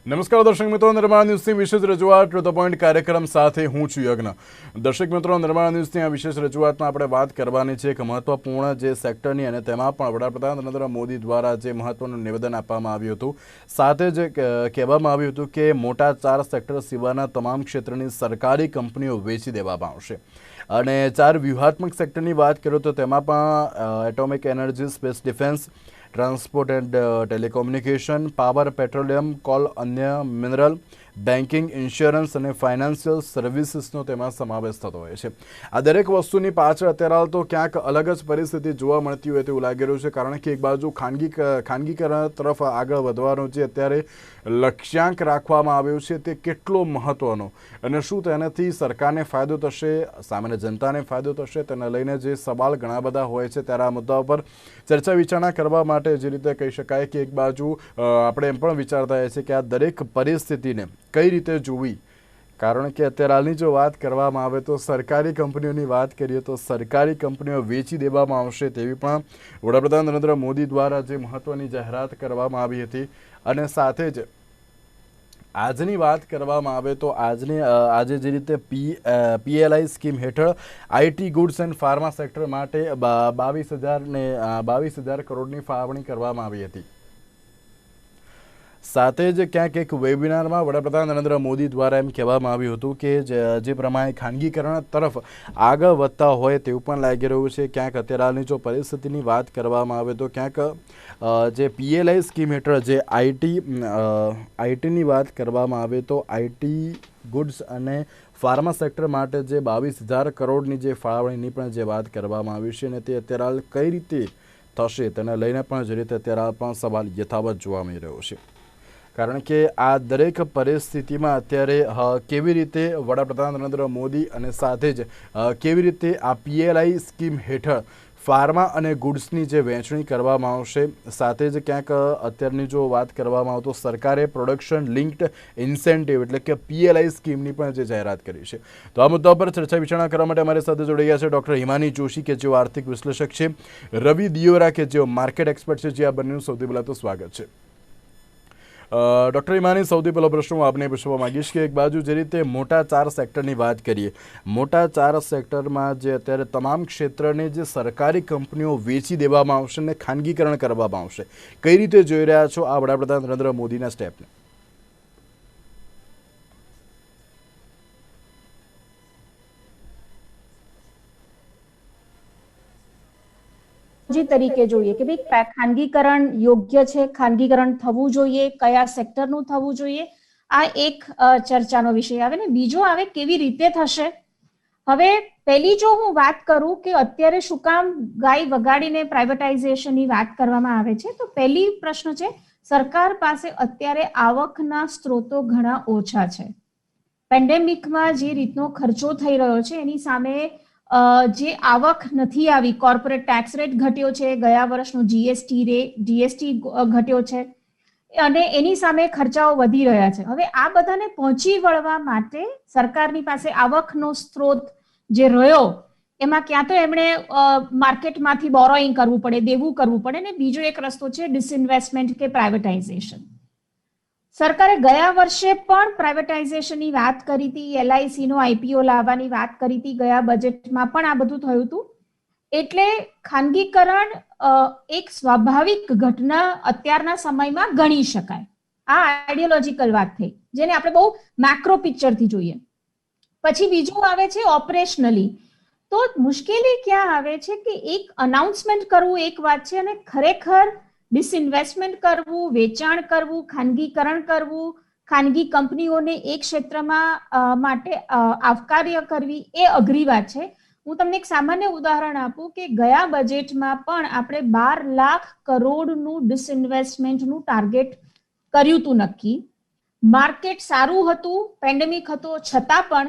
નમસ્કાર દર્શક મિત્રો, નિર્માણ ન્યૂઝની વિશેષ રજૂઆત ટુ ધ પોઈન્ટ કાર્યક્રમ સાથે હું છું યજ્ઞ. દર્શક મિત્રો, નિર્માણ ન્યૂઝની આ વિશેષ રજૂઆતમાં આપણે વાત કરવાની છે એક મહત્વપૂર્ણ જે સેક્ટરની, અને તેમાં પણ વડાપ્રધાન નરેન્દ્ર મોદી દ્વારા જે મહત્વનું નિવેદન આપવામાં આવ્યું હતું, સાથે જ કહેવામાં આવ્યું હતું કે મોટા 4 સેક્ટર સિવાયના તમામ ક્ષેત્રની સરકારી કંપનીઓ વેચી દેવામાં આવશે. અને 4 વ્યૂહાત્મક સેક્ટરની વાત કરીએ તો તેમાં પણ atomic energy, space defence, transport and telecommunication, power, petroleum, call, અન્ય મિનરલ, બેન્કિંગ, ઇન્સ્યોરન્સ અને ફાઇનાન્શિયલ સર્વિસીસનો તેમાં સમાવેશ થતો હોય છે. આ દરેક વસ્તુની પાછળ અત્યારે હાલ તો ક્યાંક અલગ જ પરિસ્થિતિ જોવા મળતી હોય તેવું લાગી રહ્યું છે, કારણ કે એક બાજુ ખાનગીકરણ તરફ આગળ વધવાનો જે અત્યારે લક્ષ્યાંક રાખવામાં આવ્યો છે તે કેટલો મહત્વનો, અને શું તેનાથી સરકારને ફાયદો થશે, સામાન્ય જનતાને ફાયદો થશે, તેને લઈને જે સવાલ ઘણા બધા હોય છે, ત્યારે આ મુદ્દા પર ચર્ચા વિચારણા કરવા માટે જે રીતે કહી શકાય કે એક બાજુ આપણે એમ પણ વિચારતા હોઈએ છીએ કે આ દરેક પરિસ્થિતિને કઈ રીતે જોવી, કારણ કે અત્યારે હાલની જો વાત કરવામાં આવે તો સરકારી કંપનીઓની વાત કરીએ તો સરકારી કંપનીઓ વેચી દેવામાં આવશે તેવી પણ વડાપ્રધાન નરેન્દ્ર મોદી દ્વારા જે મહત્વની જાહેરાત કરવામાં આવી હતી. અને સાથે જ આજની વાત કરવામાં આવે તો આજે જે રીતે PLI સ્કીમ હેઠળ IT, goods and pharma sector માટે 22,000 કરોડની ફાળવણી કરવામાં આવી હતી. સાથે જ ક્યાંક એક વેબિનારમાં વડાપ્રધાન નરેન્દ્ર મોદી દ્વારા એમ કહેવામાં આવ્યું હતું કે જે પ્રમાણે ખાનગીકરણ તરફ આગળ વધતા હોય તેવું પણ લાગી રહ્યું છે. ક્યાંક અત્યારે હાલની જો પરિસ્થિતિની વાત કરવામાં આવે તો ક્યાંક જે PLI સ્કીમ હેઠળ જે આઈટીની વાત કરવામાં આવે તો IT, ગુડ્સ અને ફાર્મા સેક્ટર માટે જે 22,000 કરોડની જે ફાળવણીની પણ જે વાત કરવામાં આવી છે, અને તે અત્યારે હાલ કઈ રીતે થશે તેને લઈને પણ જે રીતે અત્યારે હાલ પણ સવાલ યથાવત જોવા મળી રહ્યો છે. કારણ કે આ દરેક પરિસ્થિતિમાં અત્યારે કેવી રીતે વડાપ્રધાન નરેન્દ્ર મોદી અને સાથે જ કેવી રીતે આ PLI સ્કીમ હેઠળ ફાર્મા અને ગુડ્સની જે વહેંચણી કરવામાં આવશે, સાથે જ ક્યાંક અત્યારની જો વાત કરવામાં આવે તો સરકારે પ્રોડક્શન લિંક્ડ ઇન્સેન્ટિવ એટલે કે PLI સ્કીમની પણ જે જાહેરાત કરી છે. તો આ મુદ્દા પર ચર્ચા વિચારણા કરવા માટે અમારી સાથે જોડાઈ ગયા છે ડૉક્ટર હિમાની જોશી કે જેઓ આર્થિક વિશ્લેષક છે, રવિ દિયોરા કે જેઓ માર્કેટ એક્સપર્ટ છે. જે આ બંનેનું સૌથી પહેલાં તો સ્વાગત છે. ડૉક્ટર ઈમાની, સૌથી પહેલો પ્રશ્ન હું આપને પૂછવા માંગીશ કે એક બાજુ જે રીતે મોટા 4 સેક્ટરની વાત કરીએ, મોટા 4 સેક્ટરમાં જે અત્યારે તમામ ક્ષેત્રને જે સરકારી કંપનીઓ વેચી દેવામાં આવશે અને ખાનગીકરણ કરવામાં આવશે, કઈ રીતે જોઈ રહ્યા છો આ વડાપ્રધાન નરેન્દ્ર મોદીના સ્ટેપને? તરીકે જોઈએ કે ભાઈ ખાનગીકરણ યોગ્ય છે, ખાનગીકરણ થવું જોઈએ, કયા સેક્ટરનું થવું જોઈએ, આ એક ચર્ચાનો વિષય આવે ને. બીજો આવે કેવી રીતે થશે. હવે પહેલી જો હું વાત કરું કે અત્યારે શું કામ ગાય વગાડીને પ્રાઇવેટાઇઝેશનની વાત કરવામાં આવે છે, તો પહેલી પ્રશ્ન છે સરકાર પાસે અત્યારે આવકના સ્ત્રોતો ઘણા ઓછા છે. પેન્ડેમિકમાં જે રીતનો ખર્ચો થઈ રહ્યો છે એની સામે જે આવક નથી આવી, કોર્પોરેટ ટેક્સ રેટ ઘટ્યો છે, ગયા વર્ષનો જીએસટી ઘટ્યો છે, અને એની સામે ખર્ચાઓ વધી રહ્યા છે. હવે આ બધાને પહોંચી વળવા માટે સરકારની પાસે આવકનો સ્ત્રોત જે રહ્યો એમાં ક્યાં તો એમણે માર્કેટમાંથી બોરોઈંગ કરવું પડે, દેવું કરવું પડે, ને બીજો એક રસ્તો છે ડિસઇન્વેસ્ટમેન્ટ કે પ્રાઇવેટાઇઝેશન. સરકારે ગયા વર્ષે પણ પ્રાઇવેટાઇઝેશનની વાત કરી હતી, LIC નો IPO લાવવાની વાત કરી હતી, ગયા બજેટમાં પણ આ બધું થયું હતું. એટલે ખાનગીકરણ એક સ્વાભાવિક ઘટના અત્યારના સમયમાં ગણી શકાય. આ આઈડિયોલોજીકલ વાત થઈ, જેને આપણે બહુ મેક્રો પિક્ચરથી જોઈએ. પછી બીજું આવે છે ઓપરેશનલી. તો મુશ્કેલી ક્યાં આવે છે કે એક અનાઉન્સમેન્ટ કરવું એક વાત છે, અને ખરેખર ડિસઇન્વેસ્ટમેન્ટ કરવું, વેચાણ કરવું, ખાનગીકરણ કરવું, ખાનગી કંપનીઓને એક ક્ષેત્રમાં માટે આવકાર્ય કરવી એ અઘરી વાત છે. હું તમને એક સામાન્ય ઉદાહરણ આપું કે ગયા બજેટમાં પણ આપણે 12 લાખ કરોડનું ડિસઇન્વેસ્ટમેન્ટનું ટાર્ગેટ કર્યું હતું નક્કી. માર્કેટ સારું હતું, પેન્ડેમિક હતો, છતાં પણ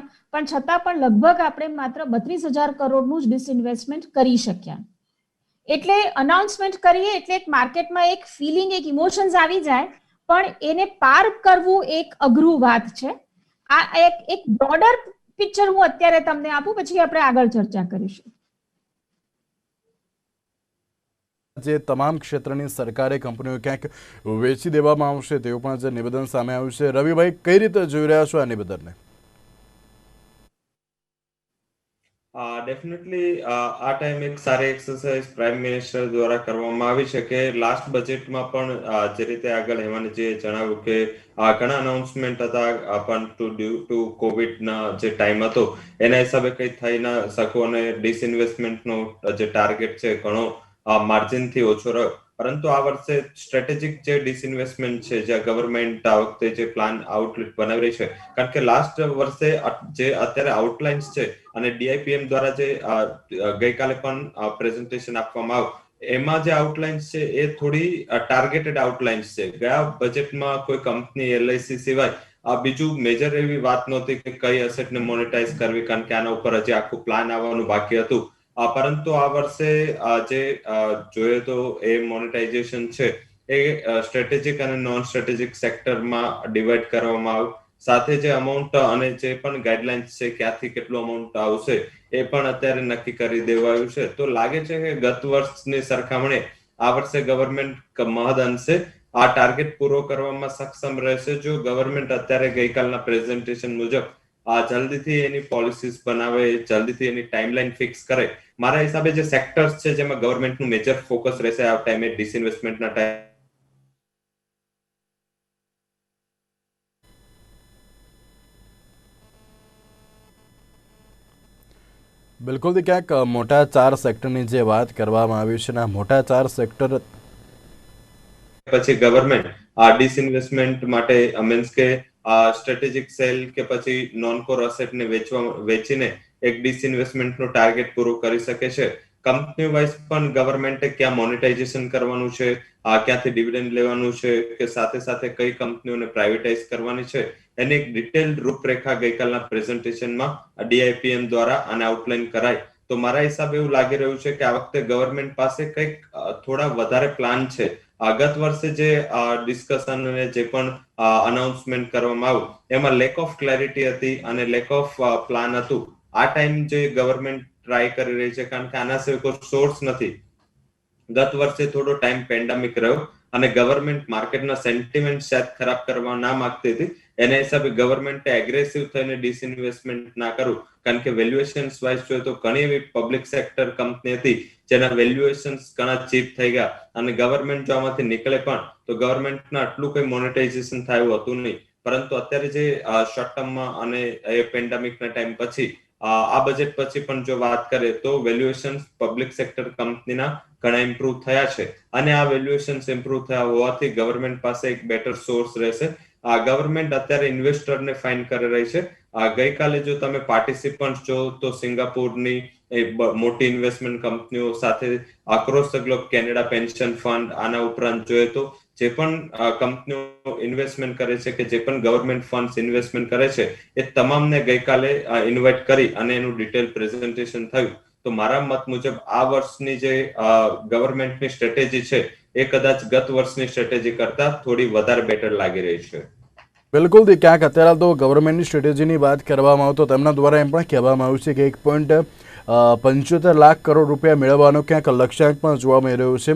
લગભગ આપણે માત્ર 32,000 કરોડનું જ ડિસઇન્વેસ્ટમેન્ટ કરી શક્યા. એટલે અનાઉન્સમેન્ટ કરીએ એટલે એક માર્કેટમાં એક ફિલિંગ, એક ઇમોશન્સ આવી જાય, પણ એને પાર કરવું એક અઘરું વાત છે. આ એક બ્રોડર પિક્ચર હું અત્યારે તમને આપું, પછી આપણે આગળ ચર્ચા કરીશું. જે તમામ ક્ષેત્રની સરકારી કંપનીઓ ક્યાંક વેચી દેવામાં આવશે તેવું પણ જે નિવેદન સામે આવ્યું છે. રવિભાઈ, કઈ રીતે જોઈ રહ્યા છો આ નિવેદનને? ડેફિનેટલી આ ટાઈમ એક સારી એક્સરસાઇઝ પ્રાઇમ મિનિસ્ટર દ્વારા કરવામાં આવી છે કે લાસ્ટ બજેટમાં પણ જે રીતે આગળ હેમાનીજીએ જણાવ્યું કે ઘણા અનાઉન્સમેન્ટ હતા પણ ડ્યુ ટુ કોવિડના જે ટાઈમ હતો એના હિસાબે કંઈ થઈ ન શક્યું અને ડિસઇન્વેસ્ટમેન્ટનો જે ટાર્ગેટ છે ઘણો માર્જિનથી ઓછો રહ્યો. પરંતુ આ વર્ષે સ્ટ્રેટેજિક જે ડિસઇન્વેસ્ટમેન્ટ છે, જે ગવર્મેન્ટ આ વખતે જે પ્લાન આઉટલેટ બનાવી રહી છે, કારણ કે લાસ્ટ વર્ષે જે અત્યારે આઉટલાઇન્સ છે અને ડીઆઈપીએમ દ્વારા જે ગઈકાલે પણ પ્રેઝન્ટેશન આપવામાં આવ્યું, એમાં જે આઉટલાઇન્સ છે એ થોડી ટાર્ગેટેડ આઉટલાઇન્સ છે. ગયા બજેટમાં કોઈ કંપની એલઆઈસી સિવાય બીજું મેજર એવી વાત નહોતી કે કઈ એસેટને મોનેટાઇઝ કરવી, કારણ કે આના ઉપર હજી આખું પ્લાન આવવાનું બાકી હતું. પરંતુ આ વર્ષે જે જોઈએ તો એ મોનેટાઇઝેશન છે એ સ્ટ્રેટેજિક અને નોન સ્ટ્રેટેજિક સેક્ટરમાં ડિવાઈડ કરવામાં આવ્યું. સાથે જે અમાઉન્ટ અને જે પણ ગાઈડલાઇન્સ છે ક્યાંથી કેટલું અમાઉન્ટ આવશે એ પણ અત્યારે નક્કી કરી દેવાયું છે. તો લાગે છે કે ગત વર્ષની સરખામણીએ આ વર્ષે ગવર્મેન્ટ મહદ અંશે આ ટાર્ગેટ પૂરો કરવામાં સક્ષમ રહેશે જો ગવર્મેન્ટ અત્યારે ગઈકાલના પ્રેઝન્ટેશન મુજબ જલ્દીથી એની પોલિસીસ બનાવે, જલ્દીથી એની ટાઈમલાઈન ફિક્સ કરે. મારા હિસાબે જે સેક્ટર્સ છે જેમાં ગવર્મેન્ટનું મેજર ફોકસ રહેશે આ ટાઈમે ડિસઇન્વેસ્ટમેન્ટના ટાઈમે. બિલકુલ, ક્યાંક મોટા 4 સેક્ટરની જે વાત કરવામાં આવી છે ને, મોટા 4 સેક્ટર પછી ગવર્મેન્ટ ડિસઇન્વેસ્ટમેન્ટ માટે મીન્સ કે સ્ટ્રેટેજિક સેલ કે પછી નોન કોર એસેટને વેચીને એક ડિસઇન્વેસ્ટમેન્ટનો ટાર્ગેટ પૂરો કરી શકે છે. કંપની વાઇઝ પણ ગવર્મેન્ટે ક્યાં મોનેટાઇઝેશન કરવાનું છે, ક્યાંથી ડિવિડન્ડ લેવાનું છે કે સાથે સાથે કઈ કંપનીઓને પ્રાઇવેટાઇઝ કરવાની છે, એની એક ડિટેલ્ડ રૂપરેખા ગઈકાલના પ્રેઝન્ટેશનમાં ડીઆઈપીએમ દ્વારા આને આઉટલાઈન કરાઈ. તો મારા હિસાબે એવું લાગી રહ્યું છે કે આ વખતે ગવર્મેન્ટ પાસે કંઈક થોડા વધારે પ્લાન છે. ગત વર્ષે જે ડિસ્કશન અને જે પણ અનાઉન્સમેન્ટ કરવામાં આવ્યું એમાં લેક ઓફ ક્લેરિટી હતી અને લેક ઓફ પ્લાન હતું. આ ટાઈમ જે ગવર્મેન્ટ ટ્રાય કરી રહી છે, કારણ કે આના સિવાય કોઈ સોર્સ નથી. ગત વર્ષે થોડો ટાઈમ પેન્ડેમિક રહ્યો અને ગવર્મેન્ટ માર્કેટના સેન્ટિમેન્ટ શાયદ ખરાબ કરવા ના માંગતી હતી. એના હિસાબે ગવર્મેન્ટે એગ્રેસિવ થઈને ડિસઇન્વેસ્ટમેન્ટ ના કરવું, કારણ કે વેલ્યુએશન્સ વાઇઝ જોઈએ તો ઘણી એવી પબ્લિક સેક્ટર કંપની હતી જેના વેલ્યુએશન્સ ઘણા ચીપ થઈ ગયા અને ગવર્મેન્ટ જો આમાંથી નીકળે પણ તો ગવર્મેન્ટના આટલું કોઈ મોનેટાઇઝેશન થાય એવું હતું નહીં. પરંતુ અત્યારે જે શોર્ટ ટર્મમાં અને એ પેન્ડેમિકના ટાઈમ પછી આ બજેટ પછી પણ જો વાત કરીએ તો વેલ્યુએશન્સ પબ્લિક સેક્ટર કંપનીના ઘણા ઇમ્પ્રુવ થયા છે અને આ વેલ્યુએશન્સ ઇમ્પ્રુવ થયા હોવાથી ગવર્મેન્ટ પાસે એક બેટર સોર્સ રહેશે. ગવર્મેન્ટ અત્યારે ઇન્વેસ્ટરને ફાઇન્ડ કરી રહી છે. ગઈકાલે જો તમે પાર્ટિસિપન્ટ જો તો સિંગાપુરની મોટી ઇન્વેસ્ટમેન્ટ કંપનીઓ સાથે across the globe Canada pension fund, આના ઉપરાંત જોઈએ તો જે પણ કંપનીઓ ઇન્વેસ્ટમેન્ટ કરે છે કે જે પણ ગવર્મેન્ટ ફંડ્સ ઇન્વેસ્ટમેન્ટ કરે છે એ તમામને ગઈકાલે ઇન્વાઇટ કરી અને એનું ડિટેલ પ્રેઝન્ટેશન થયું. તો મારા મત મુજબ આ વર્ષની જે ગવર્મેન્ટની સ્ટ્રેટેજી છે એ કદાચ ગત વર્ષની સ્ટ્રેટેજી કરતા થોડી વધારે બેટર લાગી રહી છે. બિલકુલ, ક્યાંક અત્યારે તો ગવર્મેન્ટની સ્ટ્રેટેજીની વાત કરવામાં આવે તો તેમના દ્વારા એમ પણ કહેવામાં આવ્યું છે કે 1.75 લાખ કરોડ રૂપિયા મેળવવાનો ક્યાંક લક્ષ્યાંક પણ જોવા મળી રહ્યો છે.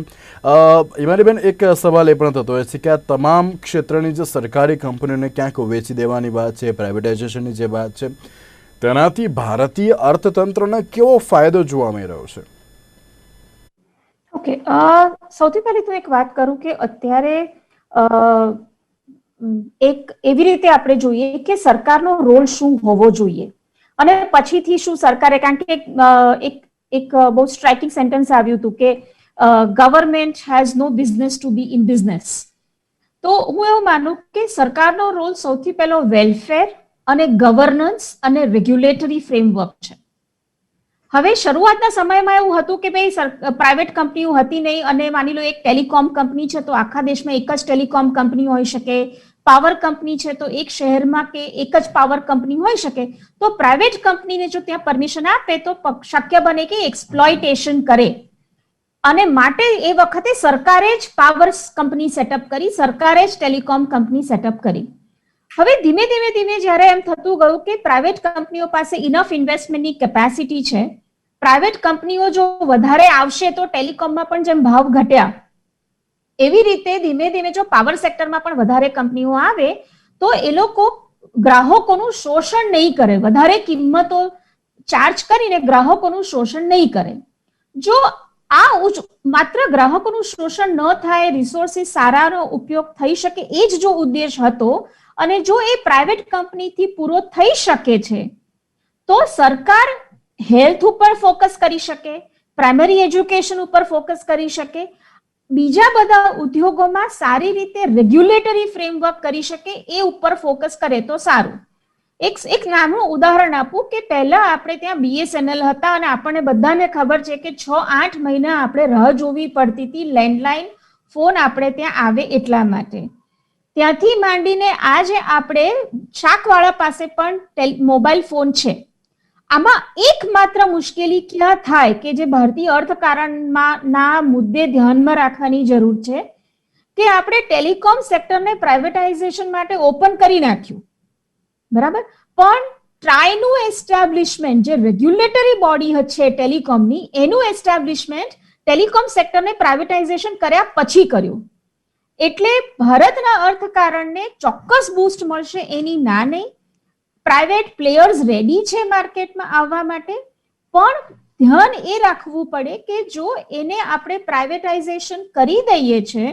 હિમાનીબેન, એક સવાલ એ પણ થતો હોય છે કે આ તમામ ક્ષેત્રની જે સરકારી કંપનીઓને ક્યાંક વેચી દેવાની વાત છે, પ્રાઇવેટાઇઝેશનની જે વાત છે, તેનાથી ભારતીય અર્થતંત્રને કેવો ફાયદો જોવા મળી રહ્યો છે? ઓકે, સૌથી પહેલી તો એક વાત કરું કે અત્યારે એક એવી રીતે આપણે જોઈએ કે સરકારનો રોલ શું હોવો જોઈએ અને પછીથી શું સરકારે, કારણ કે એક બહુ સ્ટ્રાઇકિંગ સેન્ટેન્સ આવ્યું હતું કે government has no business to be in business. તો હું એવું માનું કે સરકારનો રોલ સૌથી પહેલો વેલફેર અને ગવર્નન્સ અને રેગ્યુલેટરી ફ્રેમવર્ક છે. હવે શરૂઆતના સમયમાં એવું હતું કે ભાઈ પ્રાઇવેટ કંપનીઓ હતી નહીં અને માની લો એક ટેલિકોમ કંપની છે તો આખા દેશમાં એક જ ટેલિકોમ કંપની હોઈ શકે, પાવર કંપની છે તો એક શહેરમાં કે એક જ પાવર કંપની હોઈ શકે. તો પ્રાઇવેટ કંપનીને જો ત્યાં પરમિશન આપે તો શક્ય બને કે એક્સપ્લોઇટેશન કરે અને માટે એ વખતે સરકારે જ પાવર કંપની સેટઅપ કરી, સરકારે જ ટેલિકોમ કંપની સેટઅપ કરી. હવે ધીમે ધીમે જ્યારે એમ થતું ગયું કે પ્રાઇવેટ કંપનીઓ પાસે ઇનફ ઇન્વેસ્ટમેન્ટની કેપેસિટી છે, પ્રાઇવેટ કંપનીઓ જો વધારે આવશે તો ટેલિકોમમાં પણ જેમ ભાવ ઘટ્યા એવી રીતે ધીમે ધીમે જો પાવર સેક્ટરમાં પણ વધારે કંપનીઓ આવે તો એ લોકો ગ્રાહકોનું શોષણ નહીં કરે, વધારે કિંમતો ચાર્જ કરીને ગ્રાહકોનું શોષણ નહીં કરે. જો આ માત્ર ગ્રાહકોનું શોષણ ન થાય, રિસોર્સિસ સારાનો ઉપયોગ થઈ શકે, એ જ જો ઉદ્દેશ હતો અને જો એ પ્રાઇવેટ કંપનીથી પૂરો થઈ શકે છે તો સરકાર હેલ્થ ઉપર ફોકસ કરી શકે, પ્રાઇમરી એજ્યુકેશન ઉપર ફોકસ કરી શકે, બીજા બધા ઉદ્યોગોમાં સારી રીતે રેગ્યુલેટરી ફ્રેમવર્ક કરી શકે, એ ઉપર ફોકસ કરે તો સારું. એક નાનું ઉદાહરણ આપું કે પહેલા આપણે ત્યાં BSNL હતા અને આપણને બધાને ખબર છે કે 6-8 મહિના આપણે રાહ જોવી પડતી હતી લેન્ડલાઇન ફોન આપણે ત્યાં આવે એટલા માટે. ત્યાંથી માંડીને આજે આપણે શાકવાળા પાસે પણ મોબાઈલ ફોન છે. આમાં એકમાત્ર મુશ્કેલી ક્યાં થાય કે જે ભારતીય અર્થકારણમાં ના મુદ્દે ધ્યાનમાં રાખવાની જરૂર છે કે આપણે ટેલિકોમ સેક્ટરને પ્રાઇવેટાઇઝેશન માટે ઓપન કરી નાખ્યું, બરાબર, પણ ટ્રાયનું એસ્ટાબ્લિશમેન્ટ, જે રેગ્યુલેટરી બોડી છે ટેલિકોમની, એનું એસ્ટાબ્લિશમેન્ટ ટેલિકોમ સેક્ટરને પ્રાઇવેટાઇઝેશન કર્યા પછી કર્યું. એટલે ભારતના અર્થકારણને ચોક્કસ બૂસ્ટ મળશે એની ના નહીં. પ્રાઇવેટ પ્લેયર્સ રેડી છે માર્કેટમાં આવવા માટે, પણ ધ્યાન એ રાખવું પડે કે જો એને આપણે પ્રાઇવેટાઇઝેશન કરી દઈએ છે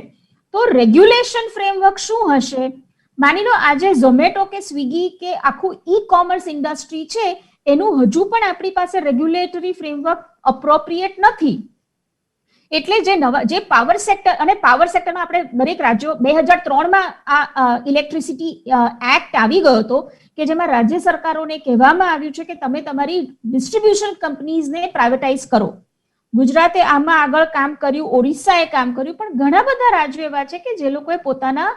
તો રેગ્યુલેશન ફ્રેમવર્ક શું હશે. માની લો આજે ઝોમેટો કે સ્વિગી કે આખું ઈ-કોમર્સ ઇન્ડસ્ટ્રી છે એનું હજુ પણ આપણી પાસે રેગ્યુલેટરી ફ્રેમવર્ક અપ્રોપ્રિએટ નથી. એટલે જે પાવર સેક્ટર, અને પાવર સેક્ટરમાં આપણે દરેક રાજ્યો 2003માં આ ઇલેક્ટ્રિસિટી એક્ટ આવી ગયો હતો કે જેમાં રાજ્ય સરકારોને કહેવામાં આવ્યું છે કે તમે તમારી ડિસ્ટ્રીબ્યુશન કંપનીઝને પ્રાઇવેટાઇઝ કરો. ગુજરાતે આમાં આગળ કામ કર્યું, ઓરિસ્સાએ કામ કર્યું, પણ ઘણા બધા રાજ્યો એવા છે કે જે લોકોએ પોતાના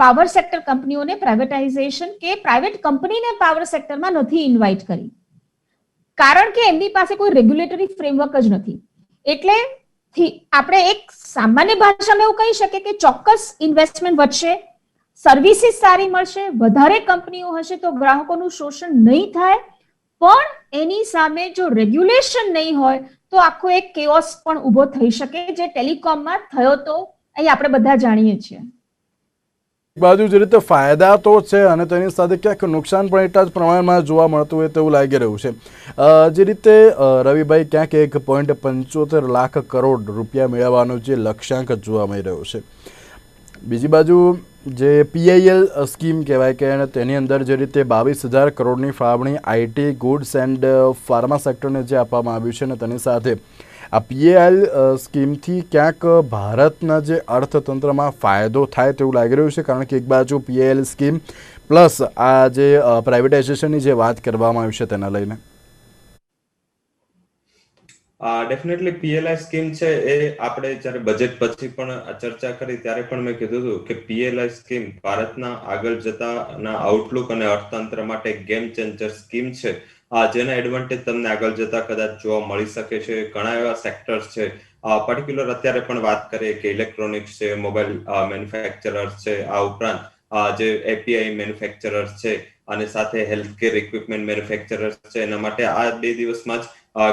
પાવર સેક્ટર કંપનીઓને પ્રાઇવેટાઇઝેશન કે પ્રાઇવેટ કંપનીને પાવર સેક્ટરમાં નથી ઇન્વાઇટ કરી, કારણ કે એમની પાસે કોઈ રેગ્યુલેટરી ફ્રેમવર્ક જ નથી. એટલે આપણે એક સામાન્ય ભાષામાં એવું કહી શકીએ કે ચોક્કસ ઇન્વેસ્ટમેન્ટ વધશે, સર્વિસીસ સારી મળશે, વધારે કંપનીઓ હશે તો ગ્રાહકોનું શોષણ નહીં થાય, પણ એની સામે જો રેગ્યુલેશન નહીં હોય તો આખો એક કેઓસ પણ ઉભો થઈ શકે, જે ટેલિકોમમાં થયો તો અહીં આપણે બધા જાણીએ છીએ. બાજુ જે રીતે ફાયદા તો છે અને તેની સાથે ક્યાંક નુકસાન પણ એટલા જ પ્રમાણમાં જોવા મળતું હોય તેવું લાગી રહ્યું છે. જે રીતે રવિભાઈ ક્યાંક 1.75 લાખ કરોડ રૂપિયા મેળવવાનો જે લક્ષ્યાંક જોવા મળી રહ્યો છે, બીજી બાજુ જે PIL સ્કીમ કહેવાય કે તેની અંદર જે રીતે 22,000 કરોડની ફાળવણી IT, ગુડ્સ એન્ડ ફાર્મા સેક્ટરને જે આપવામાં આવ્યું છે અને તેની સાથે આ PIL સ્કીમથી ક્યાંક ભારતના જે અર્થતંત્રમાં ફાયદો થાય તેવું લાગી રહ્યું છે, કારણ કે એક બાજુ PIL સ્કીમ પ્લસ આ જે પ્રાઇવેટાઇઝેશનની જે વાત કરવામાં આવી છે તેના લઈને ડેફિનેટલી PLI સ્કીમ છે એ આપણે જ્યારે બજેટ પછી પણ ચર્ચા કરી ત્યારે પણ મેં કીધું હતું કે PLI સ્કીમ ભારતના આગળ જતાના આઉટલુક અને અર્થતંત્ર માટે ગેમ ચેન્જર સ્કીમ છે, જેના એડવાન્ટેજ તમને આગળ જતા કદાચ જોવા મળી શકે છે. ઘણા એવા સેક્ટર્સ છે, પર્ટિક્યુલર અત્યારે પણ વાત કરીએ કે ઇલેક્ટ્રોનિક્સ છે, મોબાઈલ મેન્યુફેક્ચરર્સ છે, આ ઉપરાંત જે API મેન્યુફેક્ચરર્સ છે અને સાથે હેલ્થકેર ઇક્વિપમેન્ટ મેન્યુફેક્ચરર્સ છે, એના માટે આ 2 દિવસમાં જ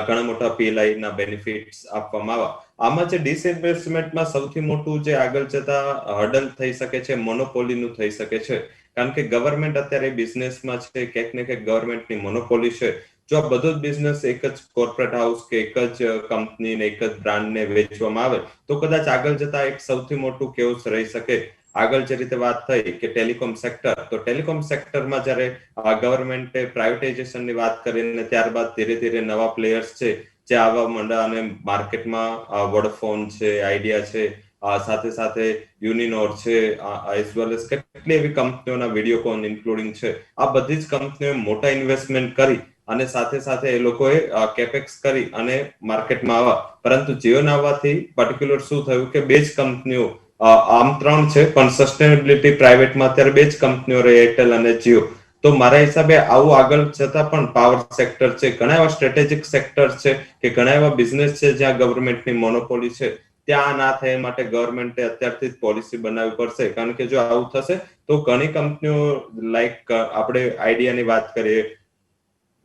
ઘણા મોટા PLI ના બેનિફિટ્સ આપવામાં આવ્યા. આમાં જે ડિસઇન્વેસ્ટમેન્ટમાં સૌથી મોટું જે આગળ જતા હર્ડલ થઈ શકે છે, મોનોપોલીનું થઈ શકે છે, કારણ કે ગવર્મેન્ટ અત્યારે બિઝનેસમાં છે, ક્યાંક ને ક્યાંક ગવર્મેન્ટની મોનોપોલી છે. જો આ બધો જ બિઝનેસ એક જ કોર્પોરેટ હાઉસ કે એક જ કંપનીને એક જ બ્રાન્ડને વેચવામાં આવે તો કદાચ આગળ જતા એક સૌથી મોટું કેઓસ રહી શકે. આગળ જે રીતે વાત થઈ કે ટેલિકોમ સેક્ટર, તો ટેલિકોમ સેક્ટરમાં જ્યારે ગવર્મેન્ટે પ્રાઇવેટાઇઝેશનની વાત કરીને ત્યારબાદ ધીરે ધીરે નવા પ્લેયર્સ છે જે આવવા માંડ્યા અને માર્કેટમાં વોડાફોન છે, આઈડિયા છે, સાથે સાથે યુનિનોર છે, એઝ વેલ એઝ કેટલી એવી કંપનીઓના વિડીયોકોન ઇન્ક્લુડિંગ છે, આ બધી જ કંપનીઓએ મોટા ઇન્વેસ્ટમેન્ટ કરી અને સાથે સાથે એ લોકોએ કેપેક્સ કરી અને માર્કેટમાં આવ્યા. પરંતુ જીઓના આવવાથી પર્ટિક્યુલર શું થયું કે બે જ કંપનીઓ, આમ 3 છે પણ સસ્ટેનેબિલિટી પ્રાઇવેટમાં અત્યારે 2 જ કંપનીઓ રહી, એરટેલ અને જીઓ. તો મારા હિસાબે આવું આગળ જતા પણ પાવર સેક્ટર છે, ઘણા એવા સ્ટ્રેટેજિક સેક્ટર છે કે ઘણા એવા બિઝનેસ છે જ્યાં ગવર્મેન્ટની મોનોપોલી છે, ત્યાં ના થાય માટે ગવર્મેન્ટે અત્યારથી જ પોલિસી બનાવવી પડશે. કારણ કે જો આવું થશે તો ઘણી કંપનીઓ લાઈક આપણે આઈડિયાની વાત કરીએ,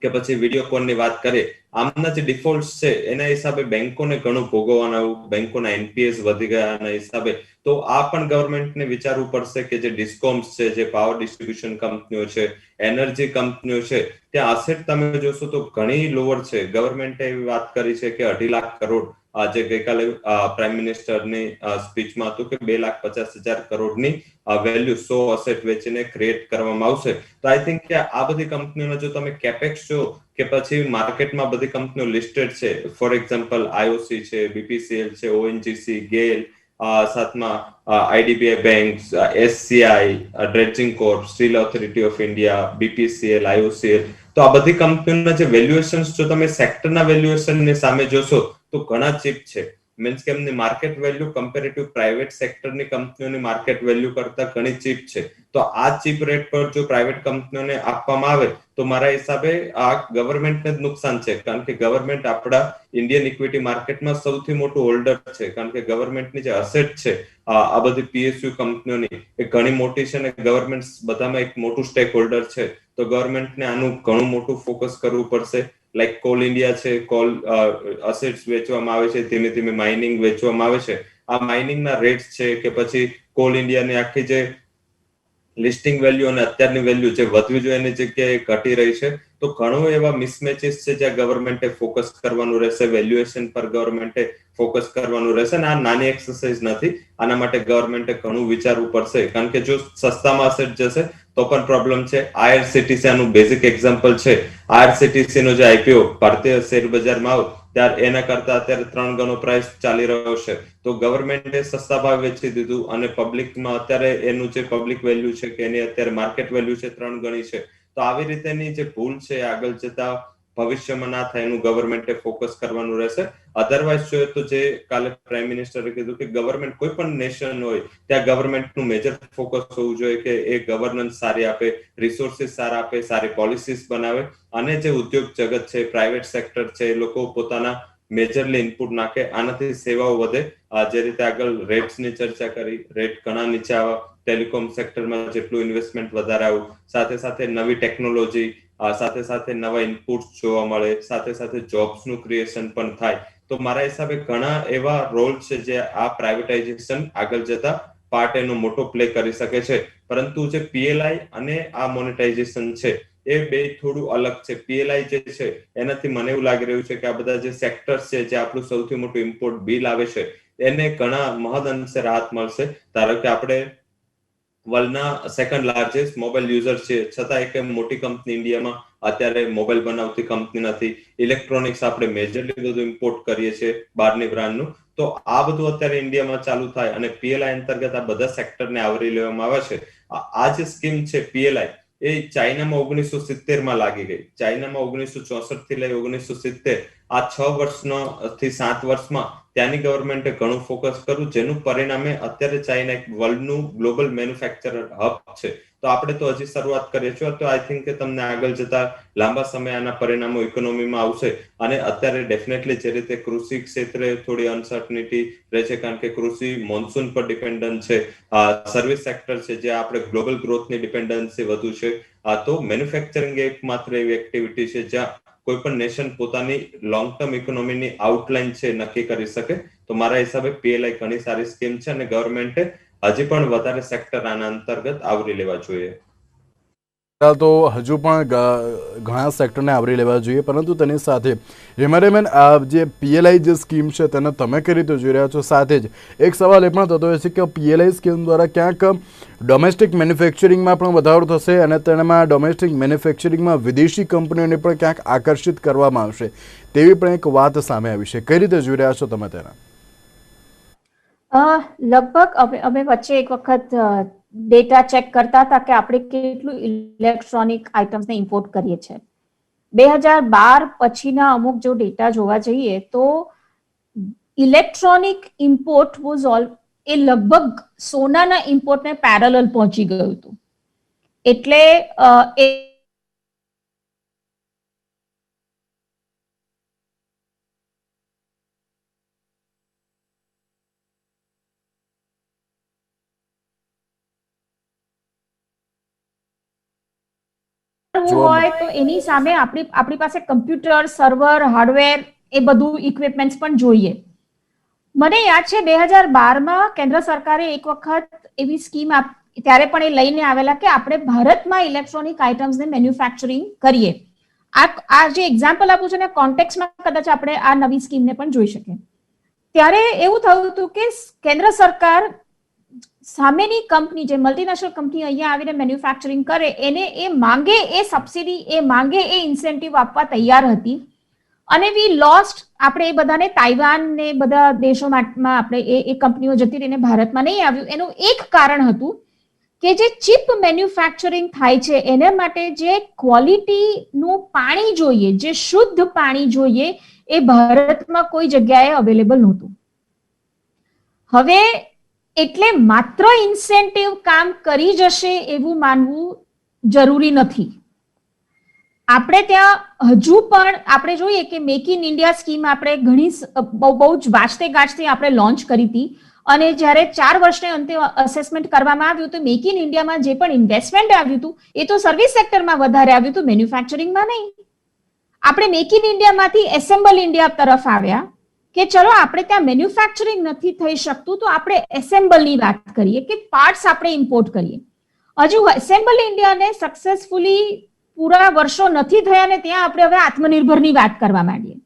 કે પછી વિડીયો કોલની વાત કરીએ, આમના જે ડિફોલ્ટ છે એના હિસાબે બેંકોને ઘણું ભોગવવાનું, બેંકોના એનપીએસ વધી ગયાના હિસાબે. તો આ પણ ગવર્મેન્ટને વિચારવું પડશે કે જે ડિસ્કોમ્સ છે, જે પાવર ડિસ્ટ્રીબ્યુશન કંપનીઓ છે, એનર્જી કંપનીઓ છે, ત્યાં અસેટ તમે જોશો તો ઘણી લોઅર છે. ગવર્મેન્ટે એવી વાત કરી છે કે 2.5 લાખ કરોડ, આજે ગઈકાલે પ્રાઇમ મિનિસ્ટરની સ્પીચમાં હતું કે 2,50,000 કરોડની વેલ્યુ 100 અસેટ વેચીને ક્રિએટ કરવામાં આવશે. તો આઈ થિંક કે આ બધી કંપનીઓનો જો તમે કેપેક્સ જો કે પછી માર્કેટમાં બધી કંપનીઓ લિસ્ટેડ છે, ફોર એક્ઝામ્પલ આઈઓસી છે, બીપીસીએલ છે, ઓએનજીસી, ગેલ, સાથમાં IDBI bank, SCI, dredging corp, steel authority of India, BPCL, IOCL. તો આ બધી કંપનીઓના જે વેલ્યુએશન્સ જો તમે સેક્ટરના વેલ્યુએશનની સામે જોશો તો ઘણા ચીપ છે. મીન્સ કે એમની માર્કેટ વેલ્યુ કમ્પેરેટિવ પ્રાઇવેટ સેક્ટરની કંપનીઓની માર્કેટ વેલ્યુ કરતા ઘણી ચીપ છે. તો આ ચીપ રેટ પર જો પ્રાઇવેટ કંપનીઓને આપવામાં આવે તો મારા હિસાબે આ ગવર્મેન્ટને જ નુકસાન છે, કારણ કે ગવર્મેન્ટ આપણા ઇન્ડિયન ઇક્વિટી માર્કેટમાં સૌથી મોટું હોલ્ડર છે. કારણ કે ગવર્મેન્ટની જે અસેટ છે આ બધી પીએસયુ કંપનીઓની એ ઘણી મોટી છે અને ગવર્મેન્ટ બધામાં એક મોટું સ્ટેક હોલ્ડર છે. તો ગવર્મેન્ટને આનું ઘણું મોટું ફોકસ કરવું પડશે. લાઈક કોલ ઇન્ડિયા છે, કોલ અસેટ્સ વેચવામાં આવે છે, ધીમે ધીમે માઇનિંગ વેચવામાં આવે છે. આ માઇનિંગના રેટ્સ છે કે પછી કોલ ઇન્ડિયાની આખી જે લિસ્ટિંગ વેલ્યુ અને અત્યારની વેલ્યુ જે વધવી જોઈએ એની જગ્યાએ ઘટી રહી છે. તો ઘણું એવા મિસમેચીસ છે જ્યાં ગવર્મેન્ટે ફોકસ કરવાનું રહેશે, વેલ્યુએશન પર ગવર્મેન્ટે ફોકસ કરવાનું રહેશે. અને આ નાની એક્સરસાઇઝ નથી, આના માટે ગવર્મેન્ટે ઘણું વિચારવું પડશે. કારણ કે જો સસ્તામાં અસેટ જશે તો પણ પ્રોબ્લેમ છે. આઈઆરસીટીસી આનું બેઝિક એક્ઝામ્પલ છે. આઈઆરસીટીસી નો જે આઈપીઓ ભારતીય શેર બજારમાં આવ્યો ત્યારે એના કરતા અત્યારે 3 ગણો પ્રાઇસ ચાલી રહ્યો છે. તો ગવર્મેન્ટે સસ્તા ભાવ વેચી દીધું અને પબ્લિકમાં અત્યારે એનું જે પબ્લિક વેલ્યુ છે કે એની અત્યારે માર્કેટ વેલ્યુ છે 3 ગણી છે. તો આવી રીતેની જે ભૂલ છે આગળ જતા ભવિષ્યમાં ના થાય એનું ગવર્મેન્ટે ફોકસ કરવાનું રહેશે. અધરવાઇઝ જોઈએ તો જે કાલે પ્રાઇમ મિનિસ્ટરે કીધું કે ગવર્મેન્ટ કોઈ પણ નેશન હોય ત્યાં ગવર્મેન્ટનું મેજર ફોકસ હોવું જોઈએ કે એ ગવર્નન્સ સારી આપે, રિસોર્સિસ સારા આપે, સારી પોલિસીસ બનાવે અને જે ઉદ્યોગ જગત છે, પ્રાઇવેટ સેક્ટર છે, એ લોકો પોતાના મેજરલી ઇનપુટ નાખે. આનાથી સેવાઓ વધે. જે રીતે આગળ રેટ્સની ચર્ચા કરી, રેટ ઘણા નીચે આવ્યા, ટેલિકોમ સેક્ટરમાં જેટલું ઇન્વેસ્ટમેન્ટ વધારે આવ્યું, સાથે સાથે નવી ટેકનોલોજી, સાથે સાથે નવા ઇનપુટ્સ જોવા મળે, સાથે સાથે જોબ્સનું ક્રિએશન પણ થાય. તો મારા હિસાબે ઘણા એવા રોલ છે જે આ પ્રાઇવેટાઇઝેશન આગળ જતા પાર્ટ એનો મોટો પ્લે કરી શકે છે. પરંતુ જે પીએલઆઈ અને આ મોનેટાઇઝેશન છે એ બે થોડું અલગ છે. પીએલઆઈ જે છે એનાથી મને એવું લાગી રહ્યું છે કે આ બધા જે સેક્ટર્સ છે જે આપણું સૌથી મોટું ઇમ્પોર્ટ બિલ આવે છે એને ઘણા મહદ અંશે રાહત મળશે. ધારો કે આપણે વર્લ્ડના સેકન્ડ લાર્જેસ્ટ મોબાઈલ યુઝર છે, છતાં એક મોટી કંપની ઇન્ડિયામાં અત્યારે મોબાઈલ બનાવતી કંપની નથી. ઇલેક્ટ્રોનિક્સ આપણે મેજરલી બધું ઇમ્પોર્ટ કરીએ છીએ બહારની બ્રાન્ડનું. તો આ બધું અત્યારે ઇન્ડિયામાં ચાલુ થાય અને પીએલઆઈ અંતર્ગત આ બધા સેક્ટરને આવરી લેવામાં આવે છે. આ જે સ્કીમ છે પીએલઆઈ એ ચાઇનામાં 1970માં લાગી ગઈ. ચાઇનામાં 1964 થી લઈ 1970 આ 6 વર્ષનો થી 7 વર્ષમાં ત્યાંની ગવર્મેન્ટે ઘણું ફોકસ કર્યું, જેનું પરિણામે અત્યારે ચાઇના એક વર્લ્ડનું ગ્લોબલ મેન્યુફેક્ચરર હબ છે. તો આપણે તો હજી શરૂઆત કરીએ છીએ. તો આઈ થિંક કે તમને આગળ જતા લાંબા સમય આના પરિણામો ઇકોનોમીમાં આવશે. અને અત્યારે ડેફિનેટલી જે રીતે કૃષિ ક્ષેત્રે થોડી અનસર્ટનિટી રહે છે, કારણ કે કૃષિ મોન્સૂન પર ડિપેન્ડન્ટ છે, સર્વિસ સેક્ટર છે જે આપણે ગ્લોબલ ગ્રોથની ડિપેન્ડન્સી વધુ છે. તો મેન્યુફેક્ચરિંગ એક માત્ર એવી એક્ટિવિટી છે જ્યાં કોઈ પણ નેશન પોતાની લોંગ ટર્મ ઇકોનોમીની આઉટલાઈન છે નક્કી કરી શકે. તો મારા હિસાબે પીએલઆઈ ઘણી સારી સ્કીમ છે અને ગવર્મેન્ટે હજી પણ વધારે સેક્ટર આના અંતર્ગત આવરી લેવા જોઈએ. તો હજુ પણ ઘણા સેક્ટરને આવરી લેવા જોઈએ, પરંતુ તેની સાથે રેમારેમેન આ જે પીએલઆઈ જે સ્કીમ છે તેને તમે કઈ રીતે જોઈ રહ્યા છો? સાથે જ એક સવાલ એ પણ થતો હોય છે કે પીએલઆઈ સ્કીમ દ્વારા ક્યાંક ડોમેસ્ટિક મેન્યુફેક્ચરિંગમાં પણ વધારો થશે અને તેમાં ડોમેસ્ટિક મેન્યુફેક્ચરિંગમાં વિદેશી કંપનીઓને પણ ક્યાંક આકર્ષિત કરવામાં આવશે તેવી પણ એક વાત સામે આવી છે. કઈ રીતે જોઈ રહ્યા છો તમે તેના? લગભગ અમે વચ્ચે એક વખત ડેટા ચેક કરતા હતા કે આપણે કેટલું ઇલેક્ટ્રોનિક આઇટમ્સને ઇમ્પોર્ટ કરીએ છીએ. 2012 પછીના અમુક જો ડેટા જોવા જઈએ તો ઇલેક્ટ્રોનિક ઇમ્પોર્ટ એ લગભગ સોનાના ઇમ્પોર્ટને પેરેલલ પહોંચી ગયું હતું. એટલે એ કરવું હોય તો એની સામે આપણી પાસે કમ્પ્યુટર, સર્વર, હાર્ડવેર એ બધું ઇક્વિપમેન્ટ્સ પણ જોઈએ. મને યાદ છે 2012માં કેન્દ્ર સરકારે એક વખત એવી સ્કીમ ત્યારે પણ એ લઈને આવેલા કે આપણે ભારતમાં ઇલેક્ટ્રોનિક આઇટમ્સને મેન્યુફેક્ચરિંગ કરીએ. આ જે એક્ઝામ્પલ આપું છું ને કોન્ટેક્સમાં કદાચ આપણે આ નવી સ્કીમને પણ જોઈ શકીએ. ત્યારે એવું થયું હતું કે કેન્દ્ર સરકાર સામેની કંપની, જે મલ્ટીનેશનલ કંપની અહીંયા આવીને મેન્યુફેક્ચરિંગ કરે, એને એ માંગે એ સબસિડી, એ માંગે એ ઇન્સેન્ટિવ આપવા તૈયાર હતી. અને વી લોસ્ટ, આપણે એ બધાને તાઇવાન ને બધા દેશોમાં આપણે એ કંપનીઓ જતી રહીને ભારતમાં નહીં આવ્યું. એનું એક કારણ હતું કે જે ચીપ મેન્યુફેક્ચરિંગ થાય છે એના માટે જે ક્વોલિટીનું પાણી જોઈએ, જે શુદ્ધ પાણી જોઈએ, એ ભારતમાં કોઈ જગ્યાએ અવેલેબલ નહોતું. હવે એટલે માત્ર ઇન્સેન્ટિવ કામ કરી જશે એવું માનવું જરૂરી નથી. આપણે ત્યાં હજુ પણ આપણે જોઈએ કે મેક ઇન ઇન્ડિયા સ્કીમ આપણે ઘણી બહુ જ વાજતે ગાજતે આપણે લોન્ચ કરી હતી. અને જ્યારે 4 વર્ષને અંતે અસેસમેન્ટ કરવામાં આવ્યું તો મેક ઇન ઇન્ડિયામાં જે પણ ઇન્વેસ્ટમેન્ટ આવ્યું હતું એ તો સર્વિસ સેક્ટરમાં વધારે આવ્યું હતું, મેન્યુફેક્ચરિંગમાં નહીં. આપણે મેક ઇન ઇન્ડિયામાંથી એસેમ્બલ ઇન્ડિયા તરફ આવ્યા કે ચલો આપણે ત્યાં મેન્યુફેક્ચરિંગ નથી થઈ શકતું તો આપણે એસેમ્બલની વાત કરીએ કે પાર્ટ્સ આપણે ઇમ્પોર્ટ કરીએ. હજુ એસેમ્બલ ઇન્ડિયાને સક્સેસફુલી પૂરા વર્ષો નથી થયા ને ત્યાં આપણે હવે આત્મનિર્ભરની વાત કરવા માંડીએ.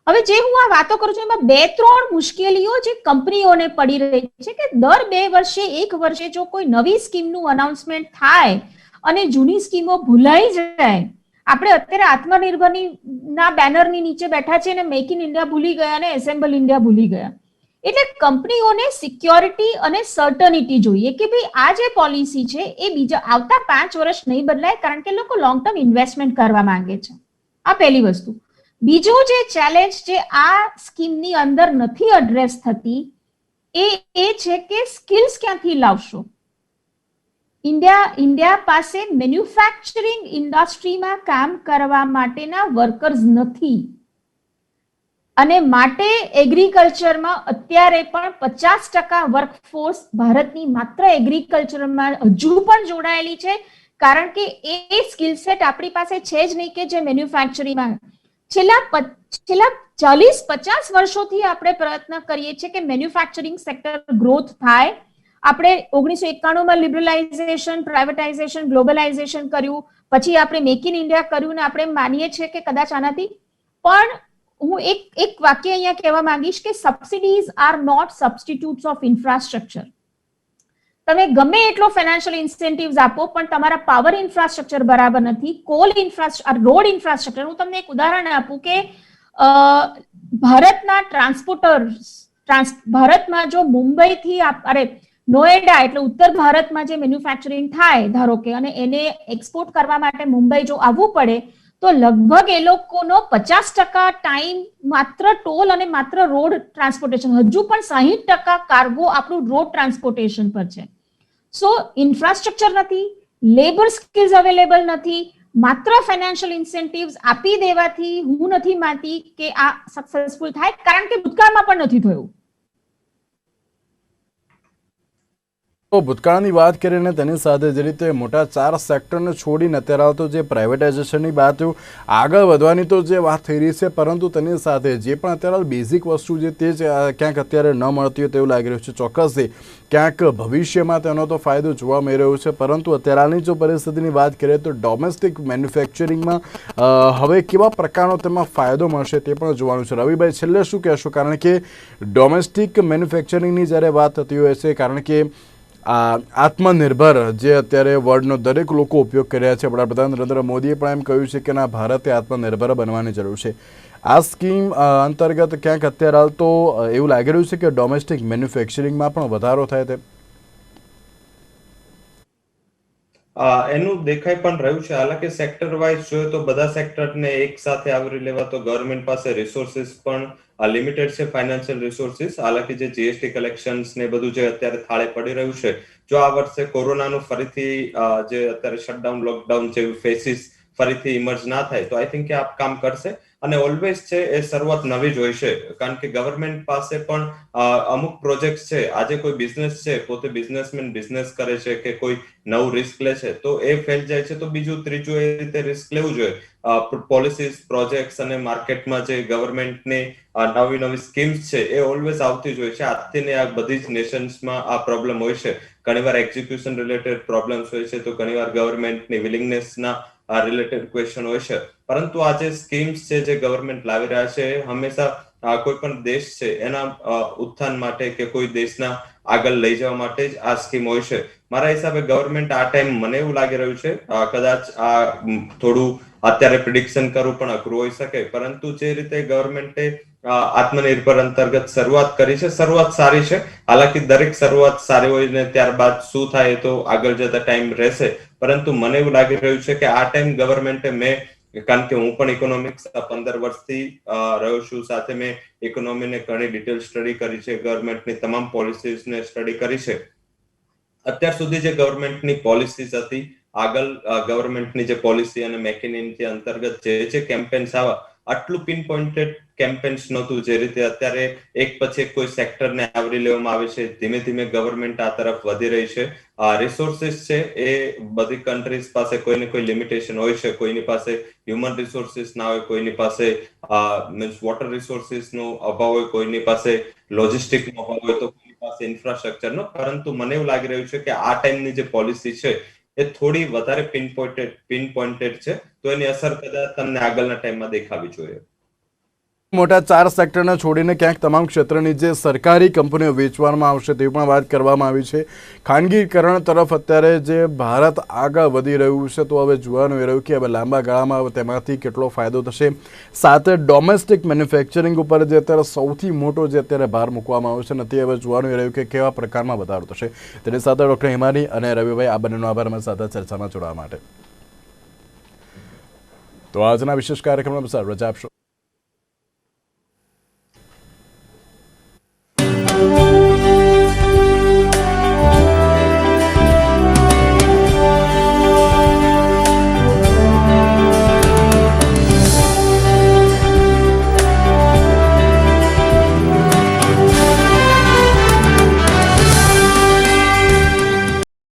હવે જે હું આ વાતો કરું છું એમાં 2-3 મુશ્કેલીઓ જે કંપનીઓને પડી રહી છે કે દર 2 વર્ષે 1 વર્ષે જો કોઈ નવી સ્કીમનું અનાઉન્સમેન્ટ થાય અને જૂની સ્કીમો ભૂલાઈ જાય. આપણે અત્યારે આત્મનિર્ભરની ના બેનરની નીચે બેઠા છે અને મેક ઇન ઇન્ડિયા ભૂલી ગયા અને એસેમ્બલ ઇન્ડિયા ભૂલી ગયા. એટલે કંપનીઓને સિક્યોરિટી અને સર્ટનિટી જોઈએ કે ભાઈ આ જે પોલિસી છે એ બીજા આવતા 5 વર્ષ નહીં બદલાય, કારણ કે લોકો લોંગ ટર્મ ઇન્વેસ્ટમેન્ટ કરવા માંગે છે. આ પહેલી વસ્તુ. બીજો જે ચેલેન્જ જે આ સ્કીમની અંદર નથી એડ્રેસ થતી એ છે કે સ્કિલ્સ ક્યાંથી લાવશો. ઇન્ડિયા પાસે મેન્યુફેક્ચરિંગ ઇન્ડસ્ટ્રીમાં કામ કરવા માટેના વર્કર્સ નથી અને માટે એગ્રીકલ્ચરમાં અત્યારે પણ 50% વર્કફોર્સ ભારતની માત્ર એગ્રીકલ્ચરમાં હજુ પણ જોડાયેલી છે, કારણ કે એ સ્કિલ સેટ આપણી પાસે છે જ નહીં કે જે મેન્યુફેક્ચરિંગમાં. છેલ્લા 40-50 વર્ષોથી આપણે પ્રયત્ન કરીએ છીએ કે મેન્યુફેક્ચરિંગ સેક્ટર ગ્રોથ થાય. આપણે 1991માં લિબરલાઇઝેશન, પ્રાઇવેટાઇઝેશન, ગ્લોબલાઇઝેશન કર્યું, પછી આપણે મેક ઇન ઇન્ડિયા કર્યું ને આપણે માનીએ છીએ કે કદાચ આનાથી પણ હું એક વાક્ય અહીંયા કહેવા માંગીશ કે subsidies are not substitutes of infrastructure. તમે ગમે એટલો ફાઇનાન્શિયલ ઇન્સેન્ટિવ્સ આપો પણ તમારા પાવર ઇન્ફ્રાસ્ટ્રક્ચર બરાબર નથી, કોલ ઇન્ફ્રાસ્ટ્રક્ચર, રોડ ઇન્ફ્રાસ્ટ્રક્ચર. હું તમને એક ઉદાહરણ આપું કે ભારતના ટ્રાન્સપોર્ટર્સ, ભારતમાં જો મુંબઈથી નોએડા એટલે ઉત્તર ભારતમાં જે મેન્યુફેક્ચરિંગ થાય ધારો કે, અને એને એક્સપોર્ટ કરવા માટે મુંબઈ જો આવવું પડે તો લગભગ એ લોકોનો 50% ટાઈમ માત્ર ટોલ અને માત્ર રોડ ટ્રાન્સપોર્ટેશન, હજુ પણ 60% કાર્ગો આપણું રોડ ટ્રાન્સપોર્ટેશન પર છે. સો ઇન્ફ્રાસ્ટ્રક્ચર નથી, લેબર સ્કિલ્સ અવેલેબલ નથી, માત્ર ફાઇનાન્શિયલ ઇન્સેન્ટિવ્સ આપી દેવાથી હું નથી માનતી કે આ સક્સેસફુલ થાય, કારણ કે ભૂતકાળમાં પણ નથી થયું. તો ભૂતકાળની વાત કરીને તેની સાથે જે રીતે મોટા 4 સેક્ટરને છોડીને અત્યારે તો જે પ્રાઇવેટાઇઝેશનની વાત આગળ વધવાની તો જે વાત થઈ રહી છે, પરંતુ તેની સાથે જે પણ અત્યારે બેઝિક વસ્તુ છે તે જ ક્યાંક અત્યારે ન મળતી હોય તેવું લાગી રહ્યું છે. ચોક્કસથી ક્યાંક ભવિષ્યમાં તેનો તો ફાયદો જોવા મળી રહ્યો છે, પરંતુ અત્યારની જો પરિસ્થિતિની વાત કરીએ તો ડોમેસ્ટિક મેન્યુફેક્ચરિંગમાં હવે કેવા પ્રકારનો તેમાં ફાયદો મળશે તે પણ જોવાનું છે. રવિભાઈ, છેલ્લે શું કહેશો? કારણ કે ડોમેસ્ટિક મેન્યુફેક્ચરિંગની જ્યારે વાત થતી હોય છે, કારણ કે આત્મનિર્ભર જે અત્યારે વર્ડનો દરેક લોકો ઉપયોગ કરી રહ્યા છે, વડાપ્રધાન નરેન્દ્ર મોદીએ પણ એમ કહ્યું છે કે ના, ભારતે આત્મનિર્ભર બનવાની જરૂર છે. આ સ્કીમ અંતર્ગત ક્યાંક અત્યારે હાલ તો એવું લાગી રહ્યું છે કે ડોમેસ્ટિક મેન્યુફેક્ચરિંગમાં પણ વધારો થાય તેમ એનું દેખાઈ પણ રહ્યું છે. હાલાકી સેક્ટર વાઇઝ જોઈએ તો બધા સેક્ટરને એક સાથે આવરી લેવા તો ગવર્મેન્ટ પાસે રિસોર્સિસ પણ લિમિટેડ છે, ફાઇનાન્શિયલ રિસોર્સિસ. હાલાકી જે જીએસટી કલેક્શન્સ ને બધું જે અત્યારે થાળે પડી રહ્યું છે, જો આ વર્ષે કોરોનાનું ફરીથી જે અત્યારે શટડાઉન, લોકડાઉન જેવી ફેસીસ ફરીથી ઇમર્જ ના થાય તો આઈ થિંક કે આ કામ કરશે. અને ઓલવેઝ છે એ શરૂઆત નવી જ હોય છે, કારણ કે ગવર્મેન્ટ પાસે પણ અમુક પ્રોજેક્ટ છે. આજે કોઈ બિઝનેસ છે, પોતે બિઝનેસમેન બિઝનેસ કરે છે કે કોઈ નવું રિસ્ક લે છે, તો એ ફેલ જાય છે તો બીજું ત્રીજું એ રીતે રિસ્ક લેવું જોઈએ. પોલિસીસ, પ્રોજેક્ટ્સ અને માર્કેટમાં જે ગવર્મેન્ટની નવી નવી સ્કીમ્સ છે એ ઓલવેઝ આવતી જ હોય છે. આજથી ને આ બધી જ નેશન્સમાં આ પ્રોબ્લેમ હોય છે. ઘણીવાર એક્ઝિક્યુશન રિલેટેડ પ્રોબ્લેમ્સ હોય છે, તો ઘણીવાર ગવર્મેન્ટની વિલિંગનેસના રિલેટેડ ક્વેશ્ચન હોય છે. પરંતુ આ જે સ્કીમ્સ છે જે ગવર્મેન્ટ લાવી રહ્યા છે, હંમેશા કોઈ પણ દેશ છે એના ઉત્થાન માટે કે કોઈ દેશના આગળ લઈ જવા માટે જ આ સ્કીમ હોય છે. મારા હિસાબે ગવર્મેન્ટ આ ટાઈમ, મને એવું લાગી રહ્યું છે, કદાચ આ થોડું અત્યારે પ્રિડિક્શન કરવું પણ અઘરું હોઈ શકે, પરંતુ જે રીતે ગવર્મેન્ટે આત્મનિર્ભર અંતર્ગત શરૂઆત કરી છે, શરૂઆત સારી છે. હાલાકી દરેક શરૂઆત સારી હોય ને ત્યારબાદ શું થાય તો આગળ જતા ટાઈમ રહેશે, પરંતુ મને એવું લાગી રહ્યું છે કે આ ટાઈમ ગવર્મેન્ટે, કારણ કે હું પણ ઇકોનોમિક્સ 15 વર્ષથી રહ્યો છું, સાથે મેં ઇકોનોમીને ઘણી ડિટેલ સ્ટડી કરી છે, ગવર્મેન્ટની તમામ પોલિસીઝને સ્ટડી કરી છે. અત્યાર સુધી જે ગવર્મેન્ટની પોલિસીઝ હતી, આગળ ગવર્મેન્ટની જે પોલિસી અને મેક ઇન ઇન્ડિયા અંતર્ગત જે કેમ્પેન્સ આવ્યા, આટલું પિન પોઇન્ટેડ કેમ્પેન્સ નહોતું જે રીતે અત્યારે એક પછી એક કોઈ સેક્ટરને આવરી લેવામાં આવે છે. ધીમે ધીમે ગવર્મેન્ટ આ તરફ વધી રહી છે. રિસોર્સિસ છે એ બધી કન્ટ્રીઝ પાસે કોઈ ને કોઈ લિમિટેશન હોય છે. કોઈની પાસે હ્યુમન રિસોર્સિસ ના હોય, કોઈની પાસે મીન્સ વોટર રિસોર્સિસ નો અભાવ હોય, કોઈની પાસે લોજિસ્ટિક નો અભાવ હોય, તો કોઈની પાસે ઇન્ફ્રાસ્ટ્રક્ચર નો. પરંતુ મને એવું લાગી રહ્યું છે કે આ ટાઈમની જે પોલિસી છે એ થોડી વધારે પિન પોઇન્ટેડ છે, તો એની અસર કદાચ તમને આગળના ટાઈમમાં દેખાવી જોઈએ. મોટા 4 સેક્ટરને છોડીને ક્યાંક તમામ ક્ષેત્રની જે સરકારી કંપનીઓ વેચવામાં આવશે તેવી પણ વાત કરવામાં આવી છે. ખાનગીકરણ તરફ અત્યારે જે ભારત આગળ વધી રહ્યું છે, તો હવે જોવાનું એ રહ્યું કે હવે લાંબા ગાળામાં તેમાંથી કેટલો ફાયદો થશે. સાથે ડોમેસ્ટિક મેન્યુફેક્ચરિંગ ઉપર જે અત્યારે સૌથી મોટો જે અત્યારે ભાર મૂકવામાં આવ્યો છે, નથી હવે જોવાનું એ રહ્યું કે કેવા પ્રકારમાં વધારો થશે. તેની સાથે ડૉક્ટર હિમાની અને રવિભાઈ, આ બંનેનો આભાર અમારી સાથે ચર્ચામાં જોડાવા માટે. તો આજના વિશેષ કાર્યક્રમમાં રજા આપશો.